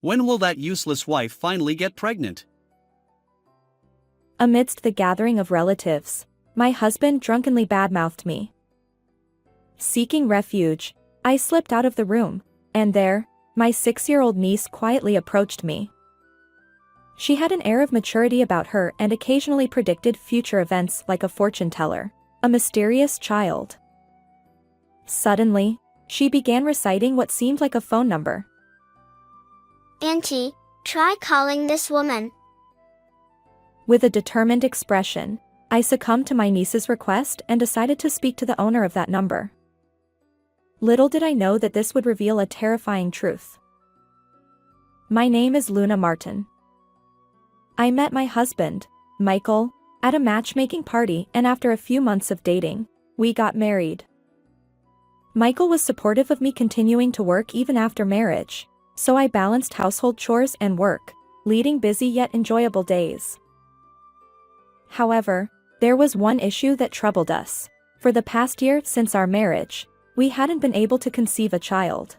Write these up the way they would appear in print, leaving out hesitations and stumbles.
When will that useless wife finally get pregnant? Amidst the gathering of relatives, my husband drunkenly badmouthed me. Seeking refuge, I slipped out of the room, and there, my 6-year-old niece quietly approached me. She had an air of maturity about her and occasionally predicted future events like a fortune teller, a mysterious child. Suddenly, she began reciting what seemed like a phone number. Auntie, try calling this woman. With a determined expression, I succumbed to my niece's request and decided to speak to the owner of that number. Little did I know that this would reveal a terrifying truth. My name is Luna Martin. I met my husband, Michael, at a matchmaking party, and after a few months of dating, we got married. Michael was supportive of me continuing to work even after marriage, so I balanced household chores and work, leading busy yet enjoyable days. However, there was one issue that troubled us. For the past year since our marriage, we hadn't been able to conceive a child.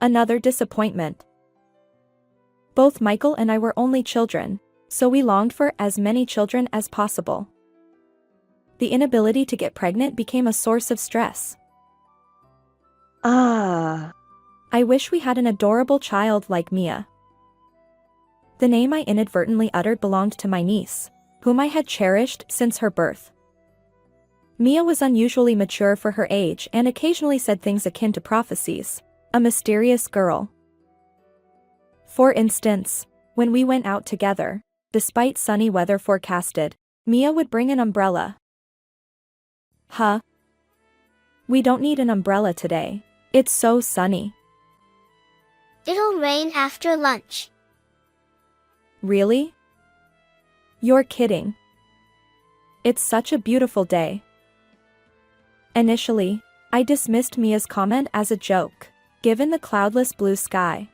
Another disappointment. Both Michael and I were only children, so we longed for as many children as possible. The inability to get pregnant became a source of stress. I wish we had an adorable child like Mia. The name I inadvertently uttered belonged to my niece, whom I had cherished since her birth. Mia was unusually mature for her age and occasionally said things akin to prophecies, a mysterious girl. For instance, when we went out together, despite sunny weather forecasted, Mia would bring an umbrella. Huh? We don't need an umbrella today. It's so sunny. It'll rain after lunch. Really? You're kidding. It's such a beautiful day. Initially, I dismissed Mia's comment as a joke, given the cloudless blue sky.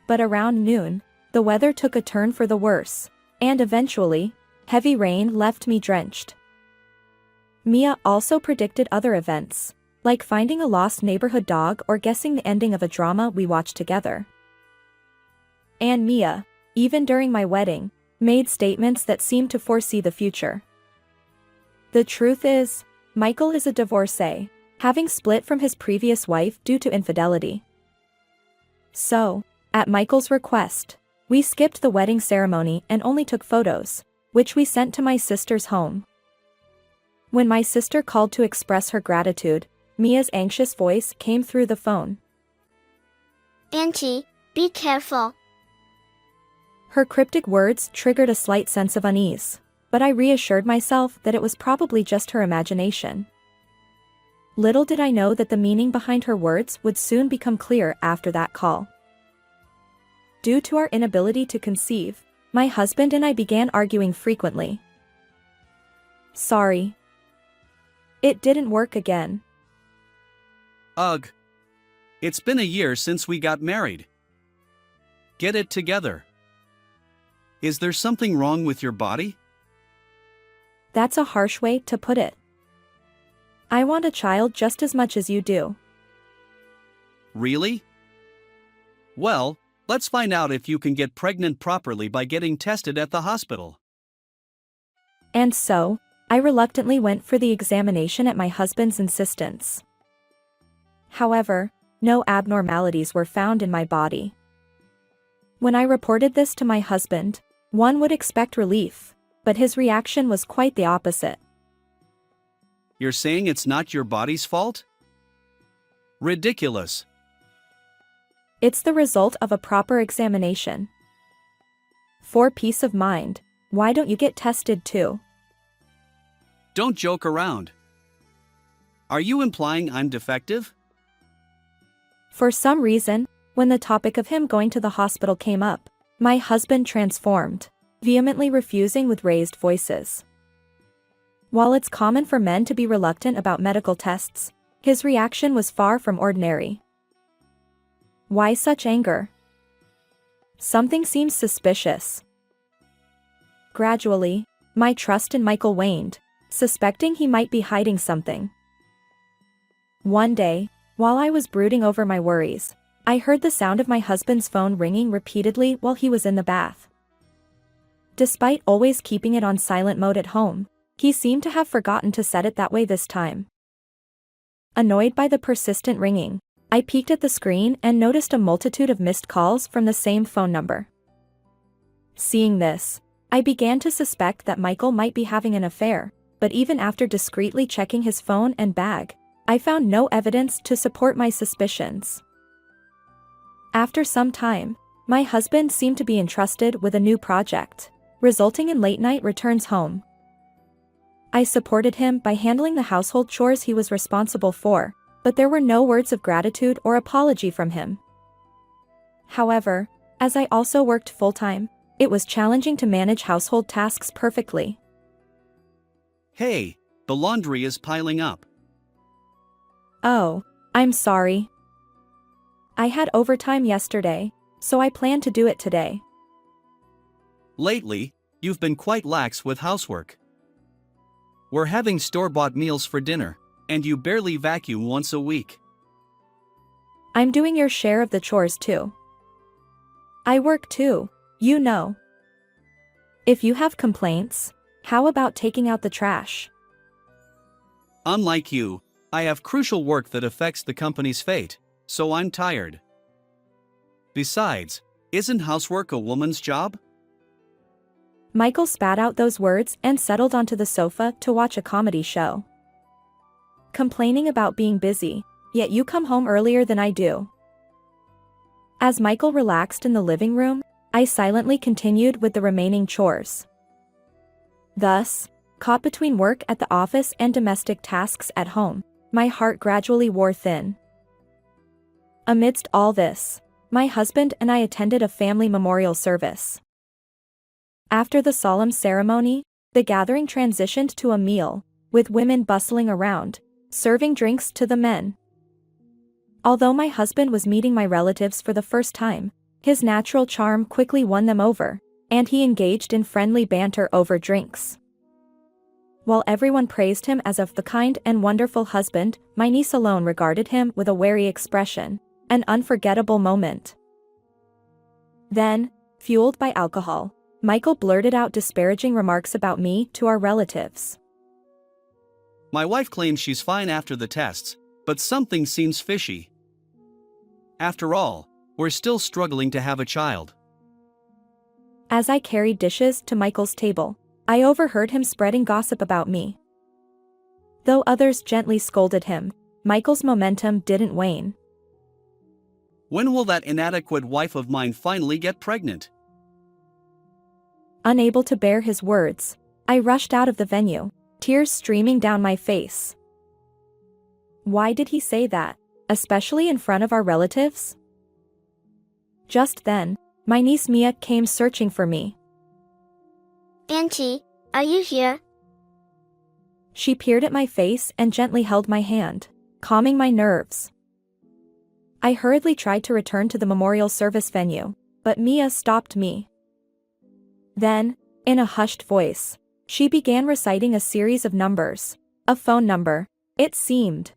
But around noon, the weather took a turn for the worse, and eventually, heavy rain left me drenched. Mia also predicted other events, like finding a lost neighborhood dog or guessing the ending of a drama we watched together. And Mia, even during my wedding, made statements that seemed to foresee the future. The truth is, Michael is a divorcee, having split from his previous wife due to infidelity. So, at Michael's request, we skipped the wedding ceremony and only took photos, which we sent to my sister's home. When my sister called to express her gratitude, Mia's anxious voice came through the phone. Auntie, be careful. Her cryptic words triggered a slight sense of unease, but I reassured myself that it was probably just her imagination. Little did I know that the meaning behind her words would soon become clear after that call. Due to our inability to conceive, my husband and I began arguing frequently. Sorry. It didn't work again. Ugh. It's been a year since we got married. Get it together. Is there something wrong with your body? That's a harsh way to put it. I want a child just as much as you do. Really? Well, let's find out if you can get pregnant properly by getting tested at the hospital. And so, I reluctantly went for the examination at my husband's insistence. However, no abnormalities were found in my body. When I reported this to my husband, one would expect relief, but his reaction was quite the opposite. You're saying it's not your body's fault? Ridiculous. It's the result of a proper examination. For peace of mind, why don't you get tested too? Don't joke around. Are you implying I'm defective? For some reason, when the topic of him going to the hospital came up, my husband transformed, vehemently refusing with raised voices. While it's common for men to be reluctant about medical tests, his reaction was far from ordinary. Why such anger? Something seems suspicious. Gradually, my trust in Michael waned, suspecting he might be hiding something. One day, While I was brooding over my worries, I heard the sound of my husband's phone ringing repeatedly while he was in the bath. Despite always keeping it on silent mode at home, he seemed to have forgotten to set it that way this time. Annoyed by the persistent ringing, I peeked at the screen and noticed a multitude of missed calls from the same phone number. Seeing this, I began to suspect that Michael might be having an affair, but even after discreetly checking his phone and bag, I found no evidence to support my suspicions. After some time, my husband seemed to be entrusted with a new project, resulting in late-night returns home. I supported him by handling the household chores he was responsible for, but there were no words of gratitude or apology from him. However, as I also worked full-time, it was challenging to manage household tasks perfectly. Hey, the laundry is piling up. Oh, I'm sorry. I had overtime yesterday, so I plan to do it today. Lately, you've been quite lax with housework. We're having store-bought meals for dinner, and you barely vacuum once a week. I'm doing your share of the chores too. I work too, you know. If you have complaints, how about taking out the trash? Unlike you, I have crucial work that affects the company's fate, so I'm tired. Besides, isn't housework a woman's job? Michael spat out those words and settled onto the sofa to watch a comedy show. Complaining about being busy, yet you come home earlier than I do. As Michael relaxed in the living room, I silently continued with the remaining chores. Thus, caught between work at the office and domestic tasks at home, my heart gradually wore thin. Amidst all this, my husband and I attended a family memorial service. After the solemn ceremony, the gathering transitioned to a meal, with women bustling around, serving drinks to the men. Although my husband was meeting my relatives for the first time, his natural charm quickly won them over, and he engaged in friendly banter over drinks. While everyone praised him as the kind and wonderful husband, my niece alone regarded him with a wary expression, an unforgettable moment. Then, fueled by alcohol, Michael blurted out disparaging remarks about me to our relatives. My wife claims she's fine after the tests, but something seems fishy. After all, we're still struggling to have a child. As I carried dishes to Michael's table, I overheard him spreading gossip about me. Though others gently scolded him, Michael's momentum didn't wane. When will that inadequate wife of mine finally get pregnant? Unable to bear his words, I rushed out of the venue, tears streaming down my face. Why did he say that, especially in front of our relatives? Just then, my niece Mia came searching for me. Auntie, are you here? She peered at my face and gently held my hand, calming my nerves. I hurriedly tried to return to the memorial service venue, but Mia stopped me. Then, in a hushed voice, she began reciting a series of numbers, a phone number, it seemed.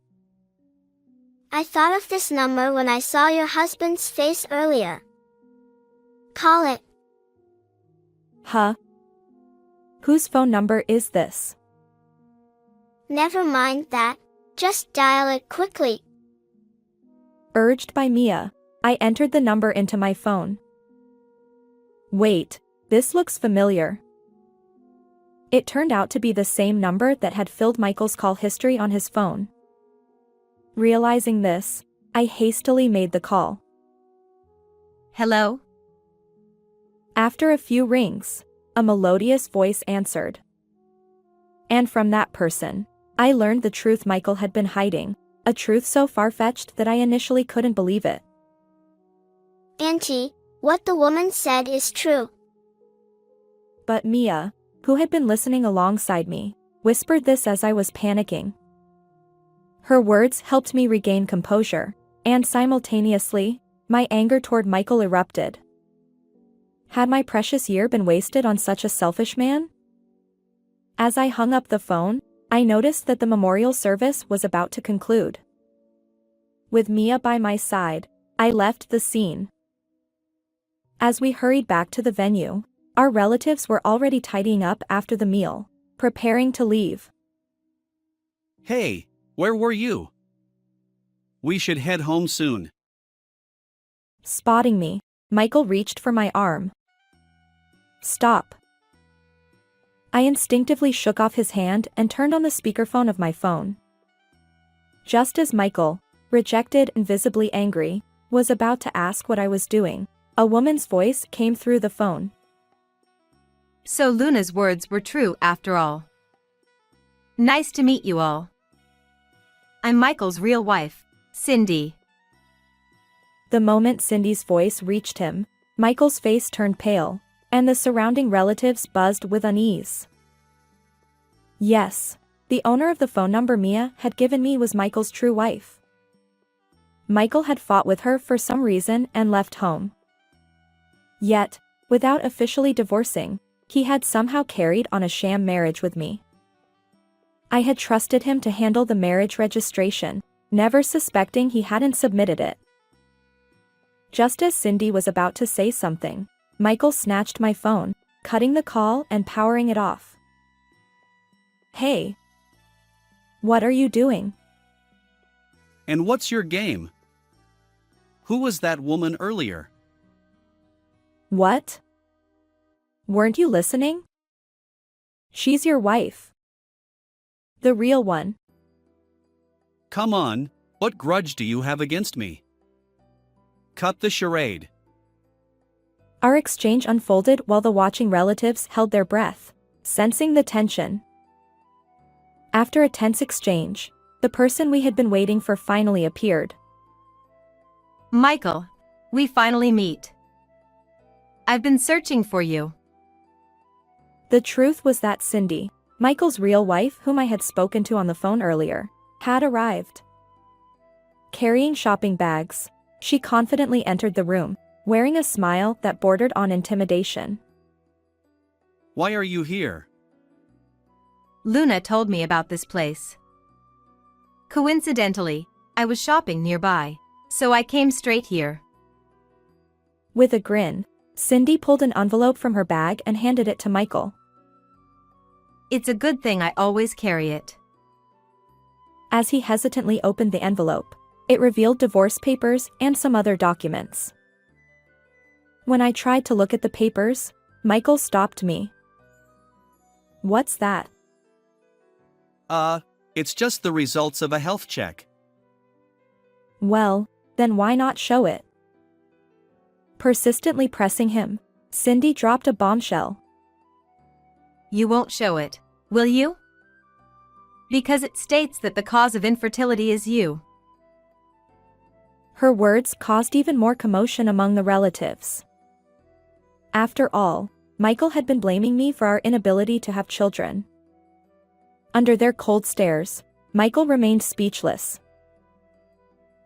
I thought of this number when I saw your husband's face earlier. Call it. Huh? Whose phone number is this? Never mind that, just dial it quickly. Urged by Mia, I entered the number into my phone. Wait, this looks familiar. It turned out to be the same number that had filled Michael's call history on his phone. Realizing this, I hastily made the call. Hello? After a few rings, a melodious voice answered. And from that person, I learned the truth Michael had been hiding, a truth so far-fetched that I initially couldn't believe it. Auntie, what the woman said is true. But Mia, who had been listening alongside me, whispered this as I was panicking. Her words helped me regain composure, and simultaneously, my anger toward Michael erupted. Had my precious year been wasted on such a selfish man? As I hung up the phone, I noticed that the memorial service was about to conclude. With Mia by my side, I left the scene. As we hurried back to the venue, our relatives were already tidying up after the meal, preparing to leave. Hey, where were you? We should head home soon. Spotting me, Michael reached for my arm. Stop. I instinctively shook off his hand and turned on the speakerphone of my phone. Just as Michael, rejected and visibly angry, was about to ask what I was doing, a woman's voice came through the phone. So Luna's words were true after all. Nice to meet you all. I'm Michael's real wife, Cindy. The moment Cindy's voice reached him, Michael's face turned pale, and the surrounding relatives buzzed with unease. Yes, the owner of the phone number Mia had given me was Michael's true wife. Michael had fought with her for some reason and left home. Yet, without officially divorcing, he had somehow carried on a sham marriage with me. I had trusted him to handle the marriage registration, never suspecting he hadn't submitted it. Just as Cindy was about to say something, Michael snatched my phone, cutting the call and powering it off. Hey. What are you doing? And what's your game? Who was that woman earlier? What? Weren't you listening? She's your wife. The real one. Come on, what grudge do you have against me? Cut the charade. Our exchange unfolded while the watching relatives held their breath, sensing the tension. After a tense exchange, the person we had been waiting for finally appeared. Michael, we finally meet. I've been searching for you. The truth was that Cindy, Michael's real wife whom I had spoken to on the phone earlier, had arrived. Carrying shopping bags, she confidently entered the room, wearing a smile that bordered on intimidation. Why are you here? Luna told me about this place. Coincidentally, I was shopping nearby, so I came straight here. With a grin, Cindy pulled an envelope from her bag and handed it to Michael. It's a good thing I always carry it. As he hesitantly opened the envelope, it revealed divorce papers and some other documents. When I tried to look at the papers, Michael stopped me. What's that? It's just the results of a health check. Well, then why not show it? Persistently pressing him, Cindy dropped a bombshell. You won't show it, will you? Because it states that the cause of infertility is you. Her words caused even more commotion among the relatives. After all, Michael had been blaming me for our inability to have children. Under their cold stares, Michael remained speechless.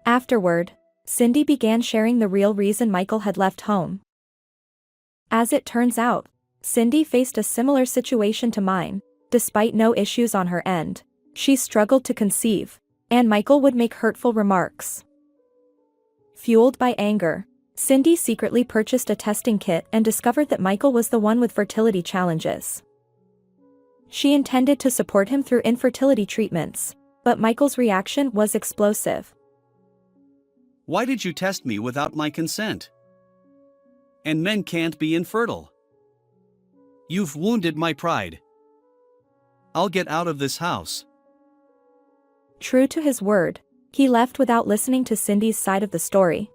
Afterward, Cindy began sharing the real reason Michael had left home. As it turns out, Cindy faced a similar situation to mine. Despite no issues on her end, she struggled to conceive, and Michael would make hurtful remarks. Fueled by anger, Cindy secretly purchased a testing kit and discovered that Michael was the one with fertility challenges. She intended to support him through infertility treatments, but Michael's reaction was explosive. Why did you test me without my consent? And men can't be infertile. You've wounded my pride. I'll get out of this house. True to his word, he left without listening to Cindy's side of the story.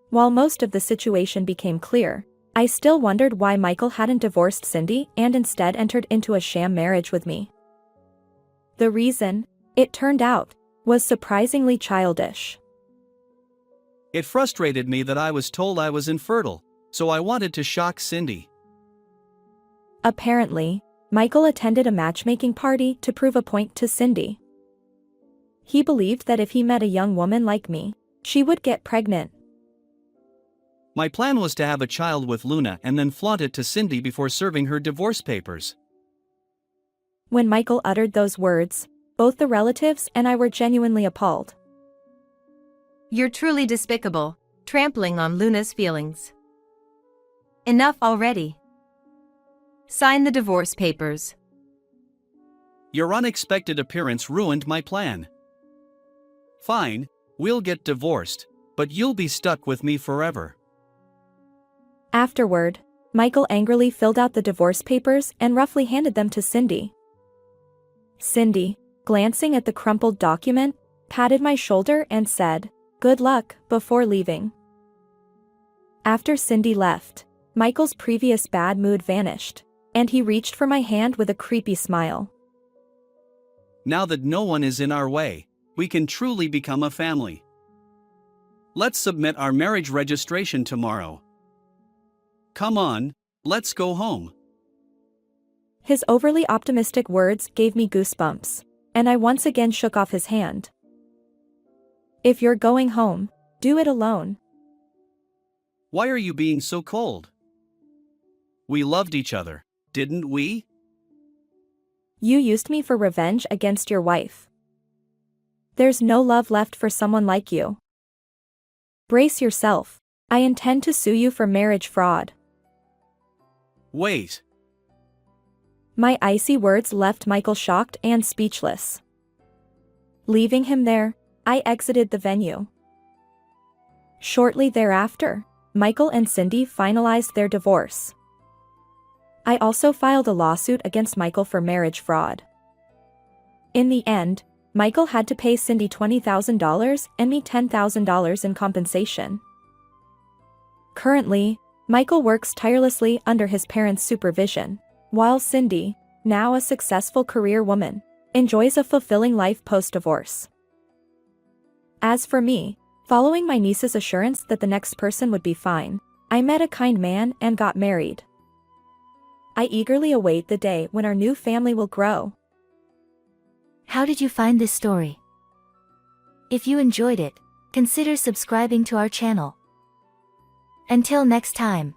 While most of the situation became clear, I still wondered why Michael hadn't divorced Cindy and instead entered into a sham marriage with me. The reason, it turned out, was surprisingly childish. It frustrated me that I was told I was infertile, so I wanted to shock Cindy. Apparently, Michael attended a matchmaking party to prove a point to Cindy. He believed that if he met a young woman like me, she would get pregnant. My plan was to have a child with Luna and then flaunt it to Cindy before serving her divorce papers. When Michael uttered those words, both the relatives and I were genuinely appalled. You're truly despicable, trampling on Luna's feelings. Enough already. Sign the divorce papers. Your unexpected appearance ruined my plan. Fine, we'll get divorced, but you'll be stuck with me forever. Afterward, Michael angrily filled out the divorce papers and roughly handed them to Cindy. Cindy, glancing at the crumpled document, patted my shoulder and said, "Good luck," before leaving. After Cindy left, Michael's previous bad mood vanished, and he reached for my hand with a creepy smile. Now that no one is in our way, we can truly become a family. Let's submit our marriage registration tomorrow. Come on, let's go home. His overly optimistic words gave me goosebumps, and I once again shook off his hand. If you're going home, do it alone. Why are you being so cold? We loved each other, didn't we? You used me for revenge against your wife. There's no love left for someone like you. Brace yourself. I intend to sue you for marriage fraud. Wait. My icy words left Michael shocked and speechless. Leaving him there, I exited the venue. Shortly thereafter, Michael and Cindy finalized their divorce. I also filed a lawsuit against Michael for marriage fraud. In the end, Michael had to pay Cindy $20,000 and me $10,000 in compensation. Currently, Michael works tirelessly under his parents' supervision, while Cindy, now a successful career woman, enjoys a fulfilling life post-divorce. As for me, following my niece's assurance that the next person would be fine, I met a kind man and got married. I eagerly await the day when our new family will grow. How did you find this story? If you enjoyed it, consider subscribing to our channel. Until next time.